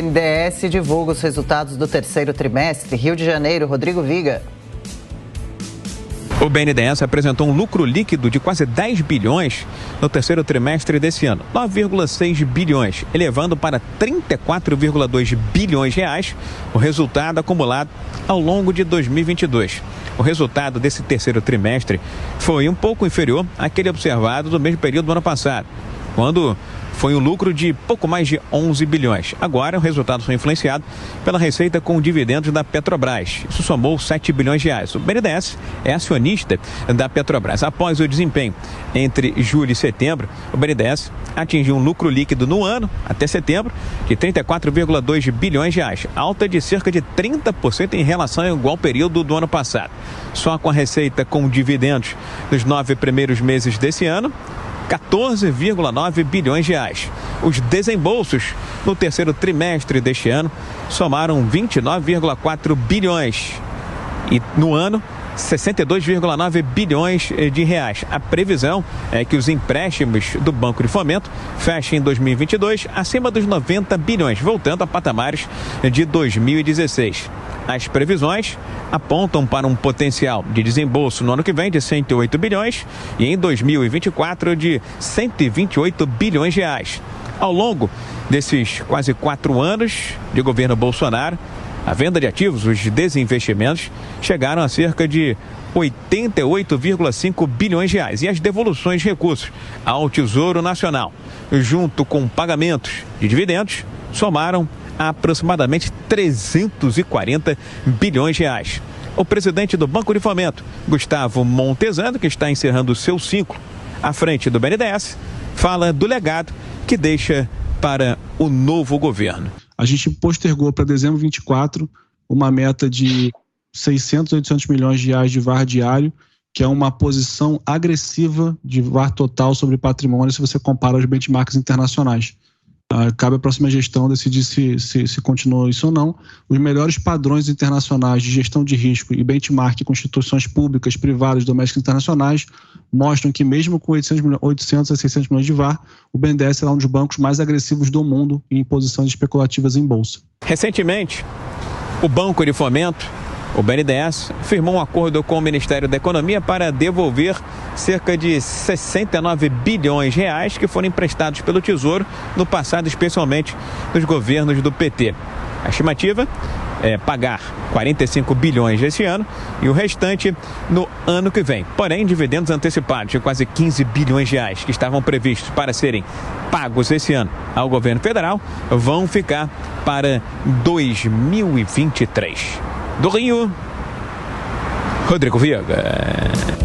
BNDES divulga os resultados do terceiro trimestre. Rio de Janeiro, Rodrigo Viga. O BNDES apresentou um lucro líquido de quase 10 bilhões no terceiro trimestre desse ano, 9,6 bilhões, elevando para 34,2 bilhões reais o resultado acumulado ao longo de 2022. O resultado desse terceiro trimestre foi um pouco inferior àquele observado no mesmo período do ano passado, quando foi um lucro de pouco mais de 11 bilhões. Agora, o resultado foi influenciado pela receita com dividendos da Petrobras. Isso somou 7 bilhões de reais. O BNDES é acionista da Petrobras. Após o desempenho entre julho e setembro, o BNDES atingiu um lucro líquido no ano, até setembro, de 34,2 bilhões de reais, alta de cerca de 30% em relação ao igual período do ano passado. Só com a receita com dividendos nos 9 primeiros meses desse ano, 14,9 bilhões de reais. Os desembolsos no terceiro trimestre deste ano somaram 29,4 bilhões e no ano 62,9 bilhões de reais. A previsão é que os empréstimos do Banco de Fomento fechem em 2022 acima dos 90 bilhões, voltando a patamares de 2016. As previsões apontam para um potencial de desembolso no ano que vem de 108 bilhões e em 2024 de 128 bilhões de reais. Ao longo desses quase 4 anos de governo Bolsonaro, a venda de ativos, os desinvestimentos, chegaram a cerca de 88,5 bilhões de reais. E as devoluções de recursos ao Tesouro Nacional, junto com pagamentos de dividendos, somaram aproximadamente 340 bilhões de reais. O presidente do Banco de Fomento, Gustavo Montezano, que está encerrando o seu ciclo à frente do BNDES, fala do legado que deixa para o novo governo. A gente postergou para dezembro de 24 uma meta de 600, 800 milhões de reais de VAR diário, que é uma posição agressiva de VAR total sobre patrimônio se você compara os benchmarks internacionais. Cabe à próxima gestão decidir se continua isso ou não. Os melhores padrões internacionais de gestão de risco e benchmark com instituições públicas, privadas, domésticas e internacionais mostram que mesmo com 800 a 600 milhões de VAR, o BNDES será um dos bancos mais agressivos do mundo em posições especulativas em bolsa. Recentemente, o Banco de Fomento, o BNDES, firmou um acordo com o Ministério da Economia para devolver cerca de 69 bilhões de reais que foram emprestados pelo Tesouro no passado, especialmente nos governos do PT. A estimativa é pagar 45 bilhões esse ano e o restante no ano que vem. Porém, dividendos antecipados de quase 15 bilhões de reais que estavam previstos para serem pagos esse ano ao governo federal vão ficar para 2023. Do Rio, Rodrigo Viga.